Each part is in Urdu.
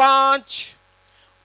5,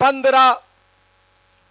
15।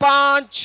5,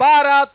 12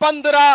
15।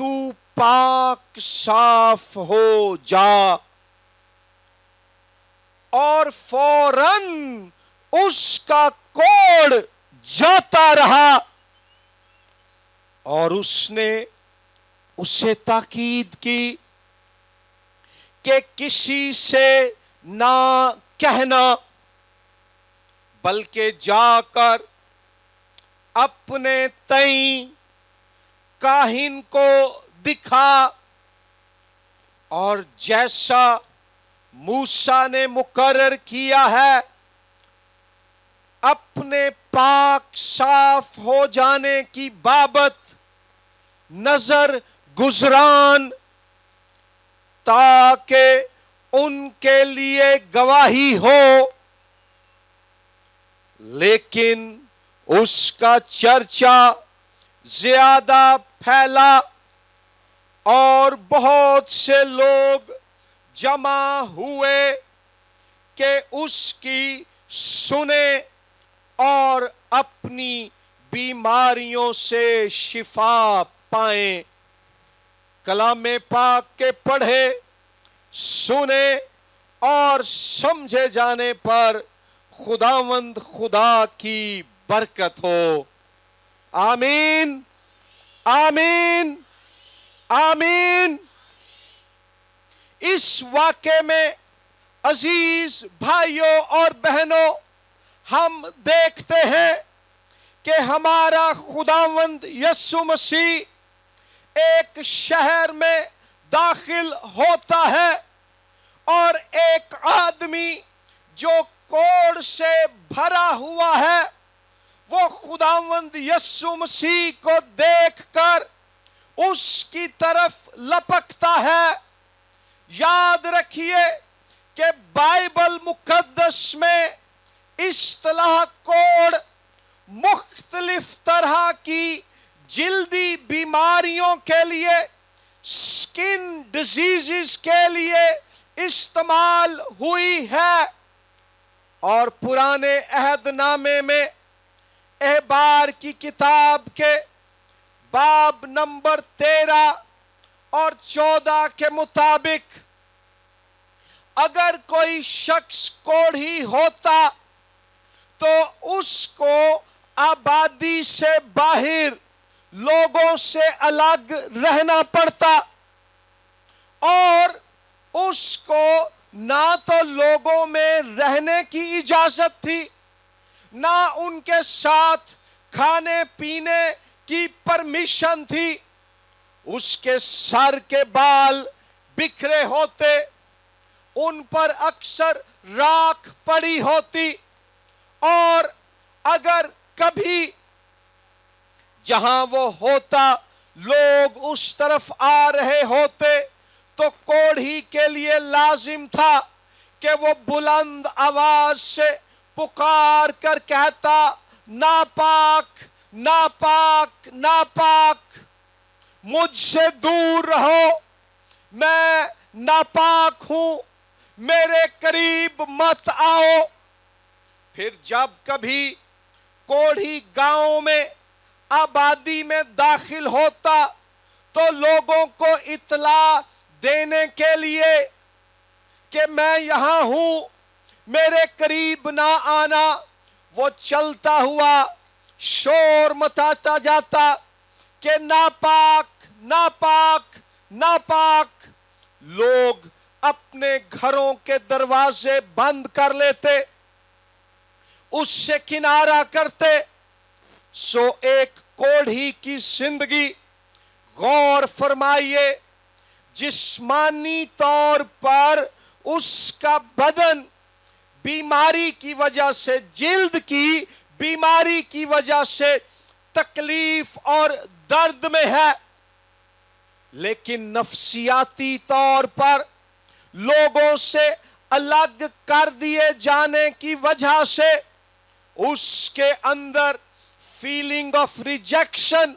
تو پاک صاف ہو جا، اور فوراً اس کا کوڑ جاتا رہا، اور اس نے اسے تاکید کی کہ کسی سے نہ کہنا، بلکہ جا کر اپنے تئیں کاہن کو دکھا، اور جیسا موسیٰ نے مقرر کیا ہے اپنے پاک صاف ہو جانے کی بابت نظر گزران، تاکہ ان کے لیے گواہی ہو۔ لیکن اس کا چرچا زیادہ پھیلا، اور بہت سے لوگ جمع ہوئے کہ اس کی سنیں اور اپنی بیماریوں سے شفا پائیں۔ کلام پاک کے پڑھے، سنے اور سمجھے جانے پر خداوند خدا کی برکت ہو۔ آمین، آمین، آمین۔ اس واقعے میں عزیز بھائیوں اور بہنوں، ہم دیکھتے ہیں کہ ہمارا خداوند یسوع مسیح ایک شہر میں داخل ہوتا ہے، اور ایک آدمی جو کوڑ سے بھرا ہوا ہے، وہ خداوند یسوع مسیح کو دیکھ کر اس کی طرف لپکتا ہے۔ یاد رکھیے کہ بائبل مقدس میں اصطلاح کوڑ مختلف طرح کی جلدی بیماریوں کے لیے، سکن ڈیزیزز کے لیے استعمال ہوئی ہے، اور پرانے عہد نامے میں احبار کی کتاب کے باب نمبر 13 اور 14 کے مطابق اگر کوئی شخص کوڑھی ہوتا تو اس کو آبادی سے باہر لوگوں سے الگ رہنا پڑتا، اور اس کو نہ تو لوگوں میں رہنے کی اجازت تھی، نہ ان کے ساتھ کھانے پینے کی پرمیشن تھی۔ اس کے سر کے بال بکھرے ہوتے، ان پر اکثر راکھ پڑی ہوتی، اور اگر کبھی جہاں وہ ہوتا لوگ اس طرف آ رہے ہوتے تو کوڑھی کے لیے لازم تھا کہ وہ بلند آواز سے پکار کر کہتا، ناپاک، ناپاک، ناپاک، مجھ سے دور رہو، میں ناپاک ہوں، میرے قریب مت آؤ۔ پھر جب کبھی کوڑھی گاؤں میں آبادی میں داخل ہوتا تو لوگوں کو اطلاع دینے کے لیے کہ میں یہاں ہوں، میرے قریب نہ آنا، وہ چلتا ہوا شور مچاتا جاتا کہ ناپاک، ناپاک، ناپاک۔ لوگ اپنے گھروں کے دروازے بند کر لیتے، اس سے کنارہ کرتے۔ سو ایک کوڑھی کی زندگی، غور فرمائیے، جسمانی طور پر اس کا بدن بیماری کی وجہ سے، جلد کی بیماری کی وجہ سے تکلیف اور درد میں ہے، لیکن نفسیاتی طور پر لوگوں سے الگ کر دیے جانے کی وجہ سے اس کے اندر فیلنگ آف ریجیکشن،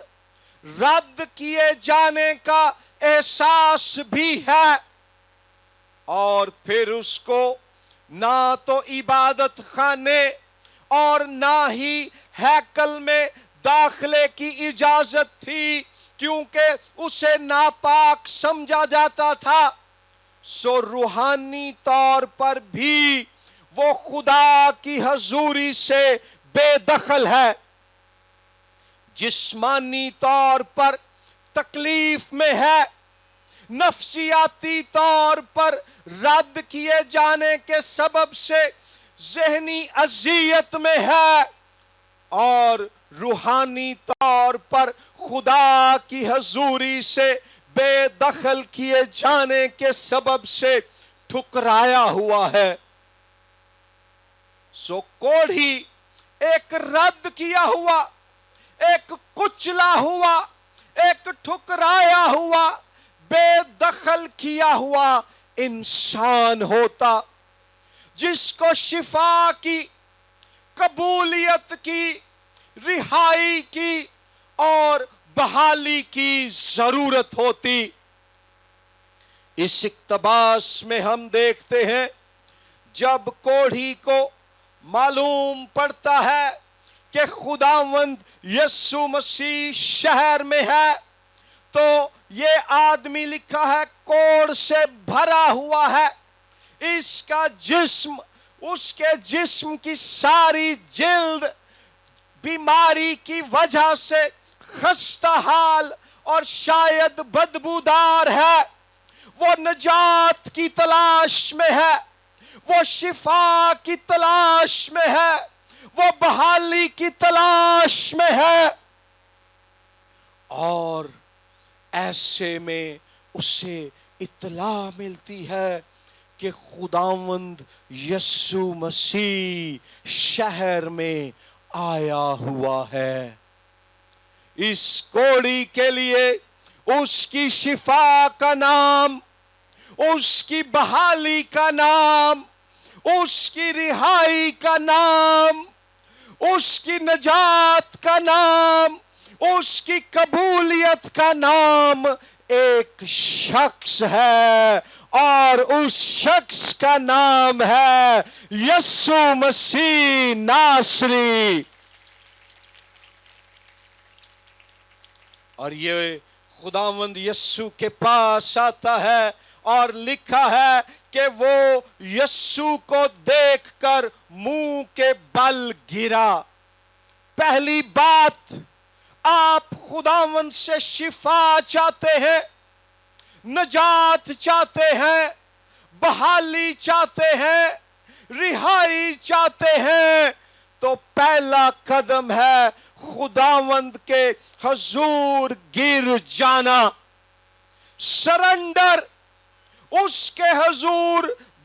رد کیے جانے کا احساس بھی ہے، اور پھر اس کو نہ تو عبادت خانے اور نہ ہی ہیکل میں داخلے کی اجازت تھی، کیونکہ اسے ناپاک سمجھا جاتا تھا، سو روحانی طور پر بھی وہ خدا کی حضوری سے بے دخل ہے۔ جسمانی طور پر تکلیف میں ہے، نفسیاتی طور پر رد کیے جانے کے سبب سے ذہنی اذیت میں ہے، اور روحانی طور پر خدا کی حضوری سے بے دخل کیے جانے کے سبب سے ٹھکرایا ہوا ہے۔ سو کوڑھی ایک رد کیا ہوا، ایک کچلا ہوا، ایک ٹھکرایا ہوا، بے دخل کیا ہوا انسان ہوتا، جس کو شفا کی، قبولیت کی، رہائی کی اور بحالی کی ضرورت ہوتی۔ اس اقتباس میں ہم دیکھتے ہیں جب کوڑھی کو معلوم پڑتا ہے کہ خداوند یسوع مسیح شہر میں ہے، تو یہ آدمی لکھا ہے کوڑ سے بھرا ہوا ہے، اس کا جسم، اس کے جسم کی ساری جلد بیماری کی وجہ سے خستہ حال اور شاید بدبودار ہے۔ وہ نجات کی تلاش میں ہے، وہ شفا کی تلاش میں ہے، وہ بحالی کی تلاش میں ہے، اور ایسے میں اسے اطلاع ملتی ہے کہ خداوند یسوع مسیح شہر میں آیا ہوا ہے۔ اس کوڑی کے لیے اس کی شفا کا نام، اس کی بحالی کا نام، اس کی رہائی کا نام، اس کی نجات کا نام، اس کی قبولیت کا نام ایک شخص ہے، اور اس شخص کا نام ہے یسوع مسیح ناصری۔ اور یہ خداوند یسوع کے پاس آتا ہے اور لکھا ہے کہ وہ یسوع کو دیکھ کر منہ کے بل گرا۔ پہلی بات، آپ خداوند سے شفا چاہتے ہیں، نجات چاہتے ہیں، بحالی چاہتے ہیں، رہائی چاہتے ہیں، تو پہلا قدم ہے خداوند کے حضور گر جانا، سرنڈر، اس کے حضور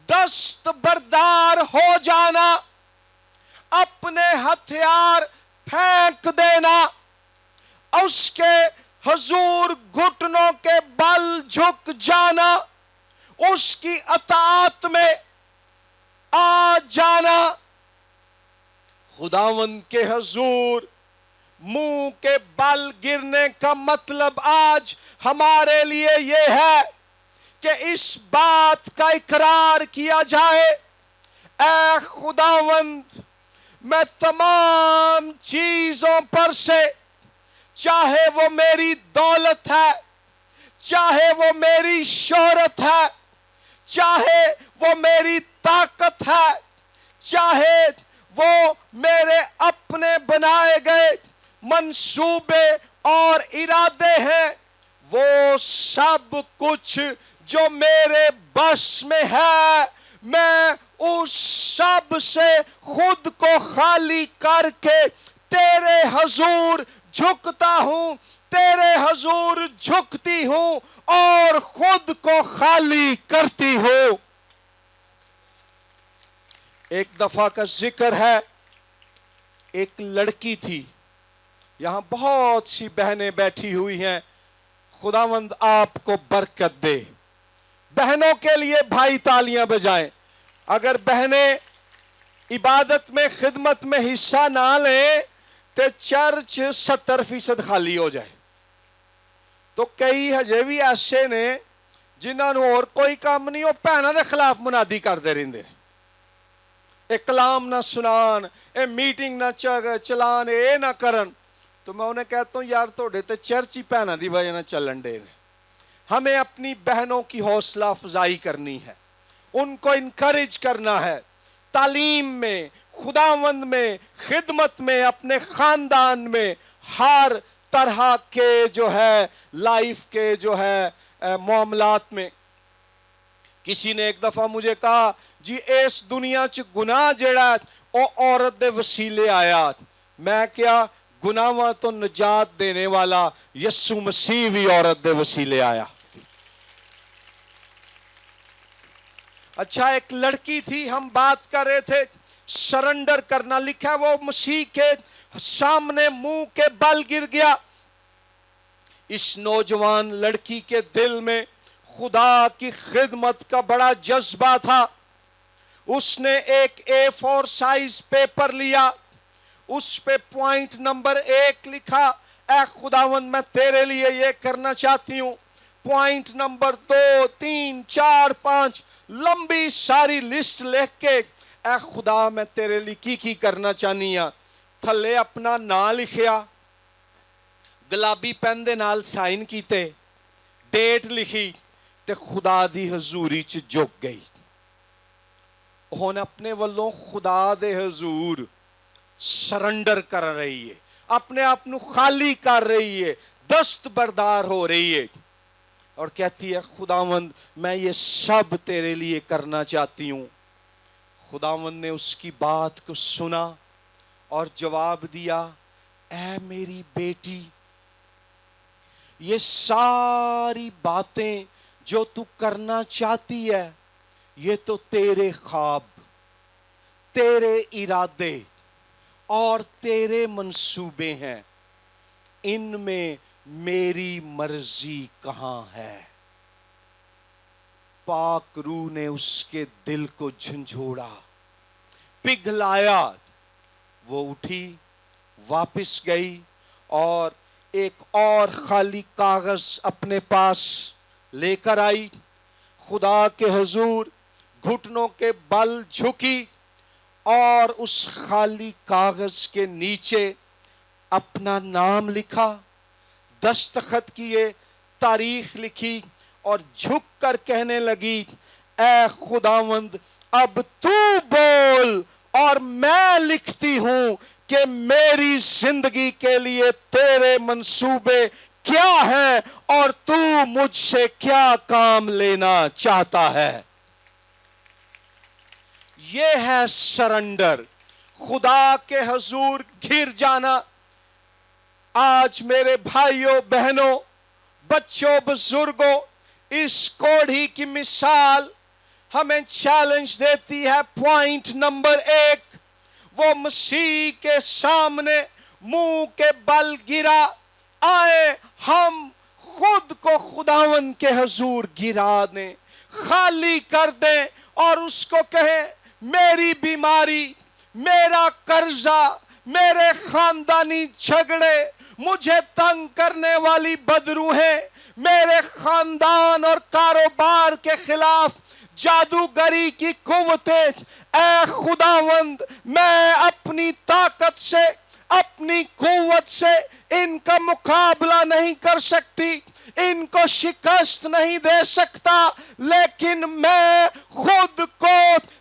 دست بردار ہو جانا، اپنے ہتھیار پھینک دینا، اس کے حضور گھٹنوں کے بل جھک جانا، اس کی اطاعت میں آ جانا۔ خداوند کے حضور منہ کے بل گرنے کا مطلب آج ہمارے لیے یہ ہے کہ اس بات کا اقرار کیا جائے، اے خداوند، میں تمام چیزوں پر سے، چاہے وہ میری دولت ہے، چاہے وہ میری شہرت ہے، چاہے وہ میری طاقت ہے، چاہے وہ میرے اپنے بنائے گئے منصوبے اور ارادے ہیں، وہ سب کچھ جو میرے بس میں ہے، میں اس سب سے خود کو خالی کر کے تیرے حضور جھکتا ہوں، تیرے حضور جھکتی ہوں اور خود کو خالی کرتی ہوں۔ ایک دفعہ کا ذکر ہے، ایک لڑکی تھی، یہاں بہت سی بہنیں بیٹھی ہوئی ہیں، خداوند آپ کو برکت دے۔ بہنوں کے لیے بھائی تالیاں بجائیں۔ اگر بہنیں عبادت میں، خدمت میں حصہ نہ لیں تو چرچ 70% خالی ہو جائے۔ تو کئی ہجے بھی ایسے نے جنہاں نوں اور کوئی کام نہیں، وہ بہنوں دے خلاف منادی کرتے رہندے، اے کلام نہ سنان، اے میٹنگ نہ چلان، اے نہ کرن۔ تو میں انہیں کہتا ہوں یار توڑے تے چرچ ہی پہنا دی وجہ نہ چلن دے نے. ہمیں اپنی بہنوں کی حوصلہ افزائی کرنی ہے, ان کو انکریج کرنا ہے, تعلیم میں, خداوند میں, خدمت میں, اپنے خاندان میں, ہر طرح کے جو ہے لائف کے جو ہے معاملات میں. کسی نے ایک دفعہ مجھے کہا جی اس دنیا چ گناہ جڑا او عورت دے وسیلے آیا. میں کیا گناہاں تو نجات دینے والا یسوع مسیح بھی عورت دے وسیلے آیا. اچھا ایک لڑکی تھی, ہم بات کر رہے تھے سرنڈر کرنا, لکھا وہ مسیح کے سامنے منہ کے بل گر گیا. اس نوجوان لڑکی کے دل میں خدا کی خدمت کا بڑا جذبہ تھا. اس نے ایک A4 سائز پیپر لیا, اس پہ پوائنٹ نمبر 1 لکھا, اے خداوند میں تیرے لیے یہ کرنا چاہتی ہوں. پوائنٹ نمبر 2 3 4 5 لمبی ساری لسٹ لکھ کے اے خدا میں تیرے لیے کی کرنا چاہنی ہاں. تھلے اپنا نام لکھیا, گلابی پین دے نال سائن کیتے, ڈیٹ لکھی تے خدا دی حضوری چ جھک گئی. ہن اپنے والوں خدا دے حضور سرنڈر کر رہی ہے, اپنے آپ نو خالی کر رہی ہے, دستبردار ہو رہی ہے اور کہتی ہے خداوند میں یہ سب تیرے لیے کرنا چاہتی ہوں. خداوند نے اس کی بات کو سنا اور جواب دیا, اے میری بیٹی یہ ساری باتیں جو تو کرنا چاہتی ہے یہ تو تیرے خواب, تیرے ارادے اور تیرے منصوبے ہیں, ان میں میری مرضی کہاں ہے. پاک روح نے اس کے دل کو جھنجھوڑا, پگھلایا. وہ اٹھی, واپس گئی اور ایک اور خالی کاغذ اپنے پاس لے کر آئی. خدا کے حضور گھٹنوں کے بل جھکی اور اس خالی کاغذ کے نیچے اپنا نام لکھا, دستخط کیے, تاریخ لکھی اور جھک کر کہنے لگی, اے خداوند اب تو بول اور میں لکھتی ہوں کہ میری زندگی کے لیے تیرے منصوبے کیا ہے اور تو مجھ سے کیا کام لینا چاہتا ہے. یہ ہے سرنڈر, خدا کے حضور گر جانا. آج میرے بھائیوں بہنوں بچوں بزرگوں اس کوڑھی کی مثال ہمیں چیلنج دیتی ہے. پوائنٹ نمبر 1, وہ مسیح کے سامنے منہ کے بل گرا. آئے ہم خود کو خداوند کے حضور گرا دیں, خالی کر دیں اور اس کو کہیں میری بیماری, میرا قرضہ, میرے خاندانی جھگڑے, مجھے تنگ کرنے والی بدروہیں, میرے خاندان اور کاروبار کے خلاف جادوگری کی قوتیں, اے خداوند میں اپنی طاقت سے اپنی قوت سے ان کا مقابلہ نہیں کر سکتی, ان کو شکست نہیں دے سکتا, لیکن میں خود کو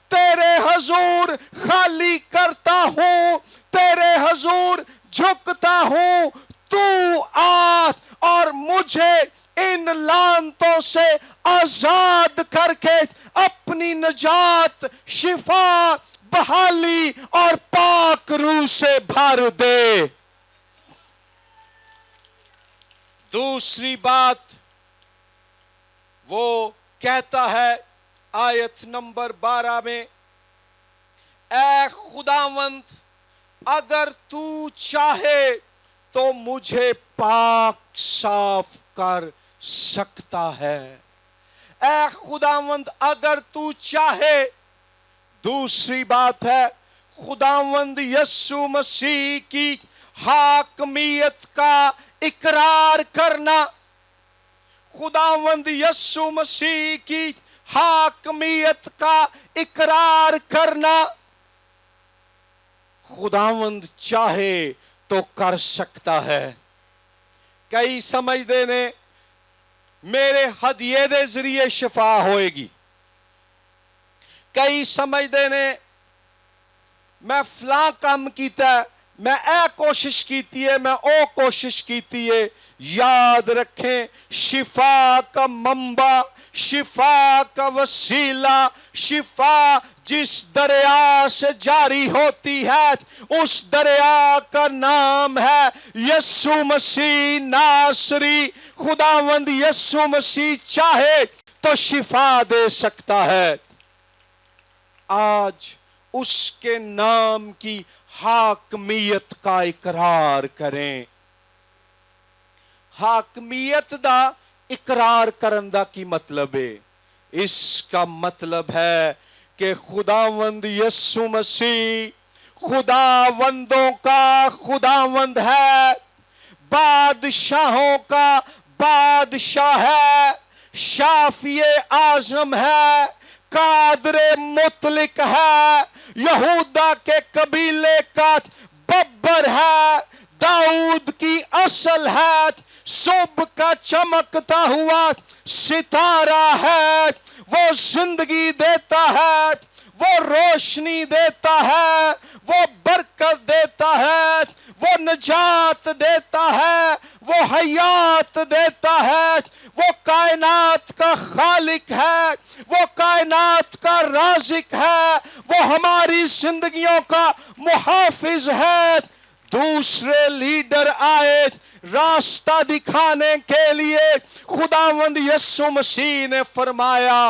تیرے حضور خالی کرتا ہوں, تیرے حضور جھکتا ہوں. تو آ اور مجھے ان لعنتوں سے آزاد کر کے اپنی نجات, شفا, بحالی اور پاک روح سے بھر دے. دوسری بات وہ کہتا ہے آیت نمبر 12 میں, اے خداوند اگر تو چاہے تو مجھے پاک صاف کر سکتا ہے. اے خداوند اگر تو چاہے. دوسری بات ہے خداوند یسوع مسیح کی حاکمیت کا اقرار کرنا. خداوند یسوع مسیح کی حاکمیت کا اقرار کرنا. خداوند چاہے تو کر سکتا ہے۔ کئی سمجھتے نے میرے ہدیے دے ذریعے شفا ہوئے گی، کئی سمجھتے نے میں فلاں کام کیتا ہے، میں اے کوشش کیتی ہے، میں او کوشش کیتی ہے۔ یاد رکھیں شفا کا منبع، شفا کا وسیلہ، شفا جس دریا سے جاری ہوتی ہے اس دریا کا نام ہے یسوع مسیح ناصری۔ خداوند یسوع مسیح چاہے تو شفا دے سکتا ہے۔ آج اس کے نام کی حاکمیت کا اقرار کریں۔ حاکمیت دا اقرار کرن دا کی مطلب ہے؟ اس کا مطلب ہے کہ خداوند یسوع مسیح خداوندوں کا خداوند ہے، بادشاہوں کا بادشاہ ہے، شافی اعظم ہے، قادر مطلق ہے، یہودا کے قبیلے کا ببر ہے، داؤد کی اصل ہے، صبح کا چمکتا ہوا ستارہ ہے، وہ زندگی دیتا ہے، وہ روشنی دیتا ہے، وہ برکت دیتا ہے، وہ نجات دیتا ہے، وہ حیات دیتا ہے، وہ کائنات کا خالق ہے، وہ کائنات کا رازق ہے، وہ ہماری زندگیوں کا محافظ ہے۔ دوسرے لیڈر آئے راستہ دکھانے کے لیے، خداوند یسوع مسیح نے فرمایا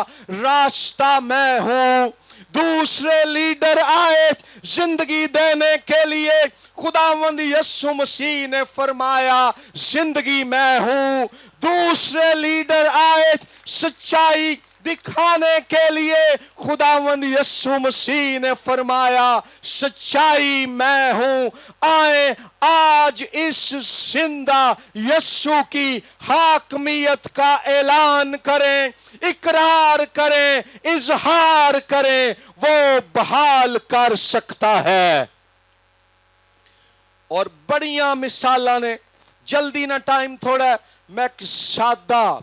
راستہ میں ہوں۔ دوسرے لیڈر آئے زندگی دینے کے لیے، خداوند یسوع مسیح نے فرمایا زندگی میں ہوں۔ دوسرے لیڈر آئے سچائی دکھانے کے لیے، خداوند یسوع مسیح نے فرمایا سچائی میں ہوں۔ آئیں آج اس زندہ یسوع کی حاکمیت کا اعلان کریں، اقرار کریں، اظہار کریں، وہ بحال کر سکتا ہے۔ اور بڑیاں مثالاں نے، جلدی نہ ٹائم تھوڑا ہے، میں ایک سادہ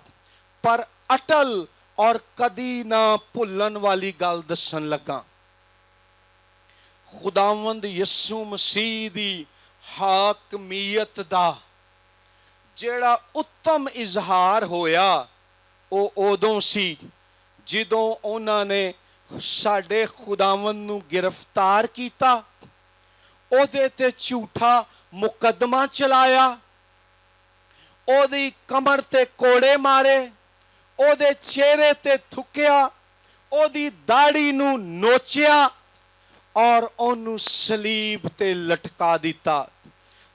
پر اٹل اور کدی نہ بھلن والی گل دسن لگا۔ خداوند یسوع مسیح دی حاکمیت دا جیڑا اتم اظہار ہویا او ادوں سی جدوں انہاں نے ساڈے خداوند نو گرفتار کیتا، او دے تے جھوٹا مقدمہ چلایا، او دی کمر تے کوڑے مارے، او دے چہرے تے تھکیا، او دی داڑھی نو نوچیا اور اونوں صلیب تے لٹکا دیتا۔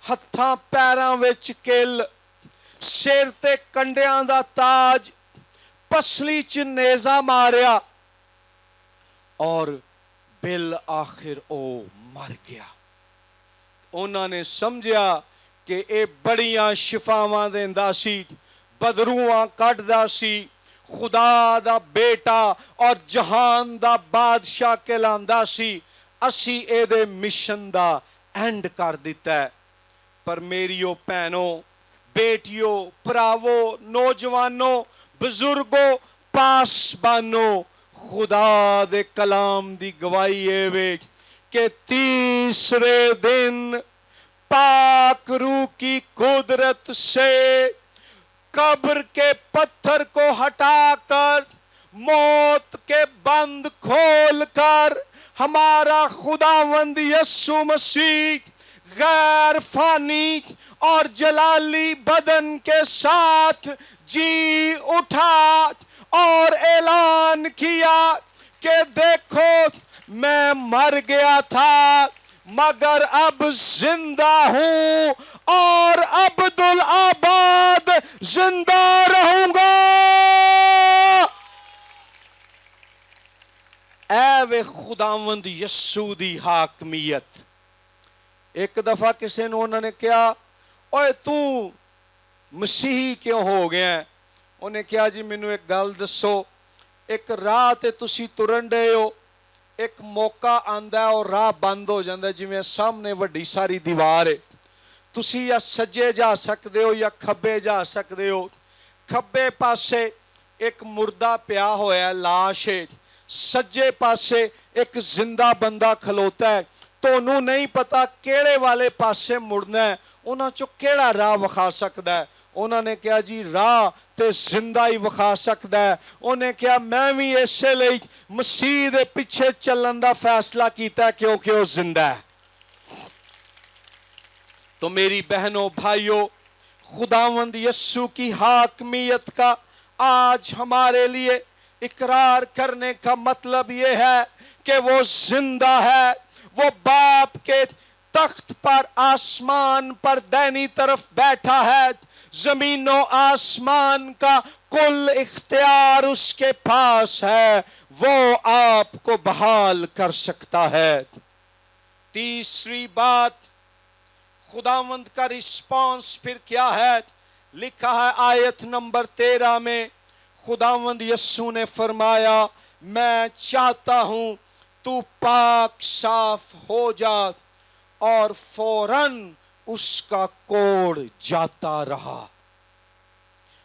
ہتھاں پیراں وچ کل، سر تے کنڈیاں دا تاج، پسلی چ نیزہ ماریا اور بالآخر او مر گیا۔ انہاں نے سمجھیا کہ اے بڑیاں شفاواں دیندا سی، بدروواں کڈدا سی، خدا دا بیٹا اور جہان دا بادشاہ کہلاندا سی، اسی اے دے مشن دا اینڈ کر دیتا ہے۔ پر میریو بہنوں، بیٹیوں، پراوو، نوجوانوں، بزرگوں، پاسبانوں، خدا دے کلام دی گواہی اے وے کہ تیسرے دن پاک روح کی قدرت سے قبر کے پتھر کو ہٹا کر، موت کے بند کھول کر، ہمارا خداوند یسوع مسیح غیر فانی اور جلالی بدن کے ساتھ جی اٹھا اور اعلان کیا کہ دیکھو میں مر گیا تھا مگر اب زندہ ہوں اور عبدالآباد زندہ رہوں گا۔ اے وے خداوند یسوع دی حاکمیت۔ ایک دفعہ کسی نے انہوں نے کہا اوے تو مسیحی کیوں ہو گیا ہے؟ انہیں کہا جی مینوں ایک گل دسو، ایک راہ تے تسی ترن ڈے ہو، ایک موقع آندا ہے اور راہ بند ہو جاندا ہے، جویں سامنے وڈی ساری دیوار ہے، ਤੁਸੀਂ ਜਾਂ ਸੱਜੇ ਜਾ ਸਕਦੇ ਹੋ ਜਾਂ ਖੱਬੇ ਜਾ ਸਕਦੇ ਹੋ। ਖੱਬੇ ਪਾਸੇ ਇੱਕ ਮੁਰਦਾ ਪਿਆ ਹੋਇਆ ਲਾਸ਼ ਹੈ, ਸੱਜੇ ਪਾਸੇ ਇੱਕ ਜ਼ਿੰਦਾ ਬੰਦਾ ਖਲੋਤਾ ਹੈ। ਤੁਹਾਨੂੰ ਨਹੀਂ ਪਤਾ ਕਿਹੜੇ ਵਾਲੇ ਪਾਸੇ ਮੁੜਨਾ ਹੈ, ਉਹਨਾਂ ਚੋਂ ਕਿਹੜਾ ਰਾਹ ਵਿਖਾ ਸਕਦਾ ਹੈ। ਉਹਨਾਂ ਨੇ ਕਿਹਾ ਜੀ ਰਾਹ ਤੇ ਜ਼ਿੰਦਾ ਹੀ ਵਿਖਾ ਸਕਦਾ ਹੈ। ਉਹਨੇ ਕਿਹਾ ਮੈਂ ਵੀ ਇਸੇ ਲਈ ਮਸੀਹ ਦੇ ਪਿੱਛੇ ਚੱਲਣ ਦਾ ਫੈਸਲਾ ਕੀਤਾ ਕਿਉਂਕਿ ਉਹ ਜ਼ਿੰਦਾ ਹੈ। تو میری بہنوں بھائیوں، خداوند یسوع کی حاکمیت کا آج ہمارے لیے اقرار کرنے کا مطلب یہ ہے کہ وہ زندہ ہے، وہ باپ کے تخت پر آسمان پر دائنی طرف بیٹھا ہے، زمین و آسمان کا کل اختیار اس کے پاس ہے، وہ آپ کو بحال کر سکتا ہے۔ تیسری بات، خداوند کا رسپانس پھر کیا ہے؟ لکھا ہے آیت نمبر 13 میں، خداوند یسوع نے فرمایا میں چاہتا ہوں تو پاک صاف ہو جا، اور فوراً اس کا کوڑ جاتا رہا۔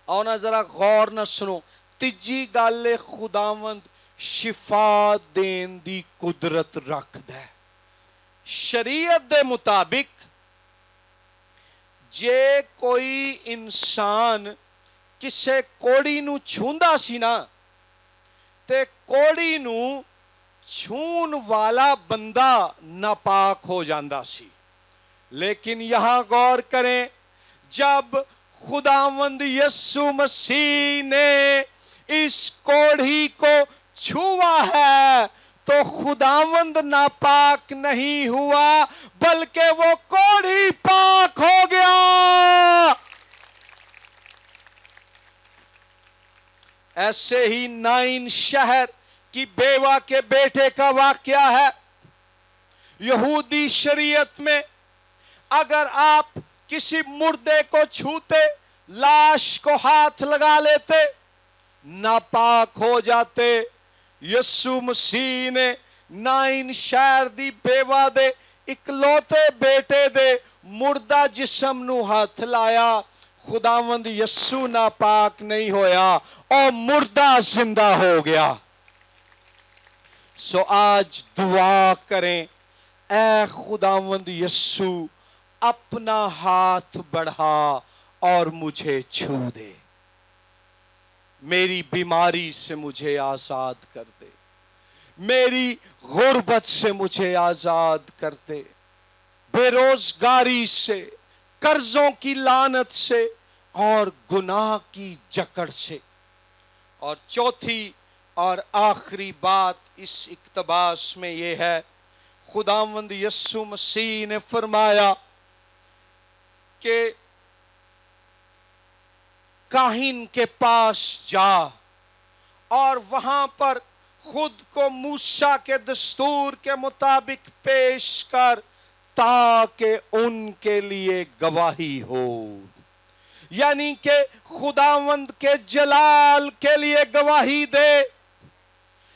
اور نہ ذرا غور نہ سنو، تیجی گل خداوند شفا دین دی قدرت رکھد ہے۔ شریعت دے مطابق جے کوئی انسان کسے کوڑی نو چھوندا سی نا تے کوڑی نو چھون والا بندہ ناپاک ہو جاندا سی، لیکن یہاں غور کریں، جب خداوند یسوع مسیح نے اس کوڑھی کو چھوا ہے تو خداوند ناپاک نہیں ہوا بلکہ وہ کوڑھی پاک ہو گیا۔ ایسے ہی نائن شہر کی بیوہ کے بیٹے کا واقعہ ہے۔ یہودی شریعت میں اگر آپ کسی مردے کو چھوتے، لاش کو ہاتھ لگا لیتے، ناپاک ہو جاتے۔ یسوع مسیح نے نائن شہر دی بیوہ دے اکلوتے بیٹے دے مردہ جسم نو ہاتھ لایا، خداوند یسوع ناپاک نہیں ہویا اور مردہ زندہ ہو گیا۔ سو آج دعا کریں، اے خداوند یسوع اپنا ہاتھ بڑھا اور مجھے چھو دے، میری بیماری سے مجھے آزاد کر دے، میری غربت سے مجھے آزاد کر دے، بے روزگاری سے، قرضوں کی لعنت سے اور گناہ کی جکڑ سے۔ اور چوتھی اور آخری بات اس اقتباس میں یہ ہے، خداوند یسوع مسیح نے فرمایا کہ کاہن کے پاس جا اور وہاں پر خود کو موسیٰ کے دستور کے مطابق پیش کر تاکہ ان کے لیے گواہی ہو، یعنی کہ خداوند کے جلال کے لیے گواہی دے،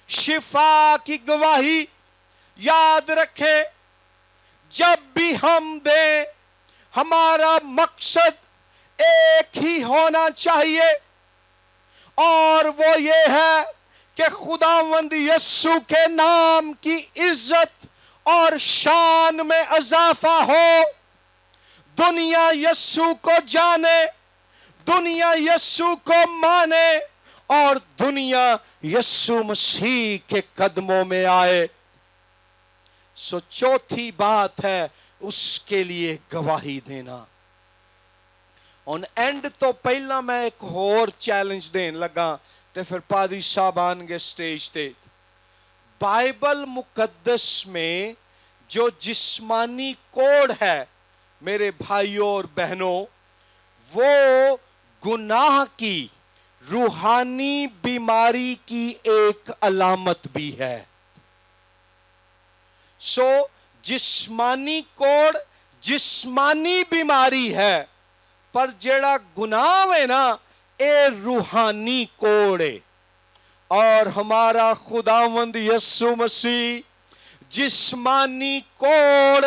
شفا کی گواہی۔ یاد رکھیں، جب بھی ہم دیں ہمارا مقصد ایک ہی ہونا چاہیے، اور وہ یہ ہے کہ خداوند یسوع کے نام کی عزت اور شان میں اضافہ ہو، دنیا یسوع کو جانے، دنیا یسوع کو مانے، اور دنیا یسوع مسیح کے قدموں میں آئے۔ سو چوتھی بات ہے اس کے لیے گواہی دینا۔ اور اینڈ تو پہلا میں ایک اور چیلنج دین لگا تے پھر پادری صاحب آن گے سٹیج تے۔ بائبل مقدس میں جو جسمانی کوڑ ہے میرے بھائیوں اور بہنوں، وہ گناہ کی روحانی بیماری کی ایک علامت بھی ہے۔ سو جسمانی کوڑ جسمانی بیماری ہے، پر جیڑا گناہ ہے نا اے روحانی کوڑ ہے۔ اور ہمارا خداوند یسوع مسیح جسمانی کوڑ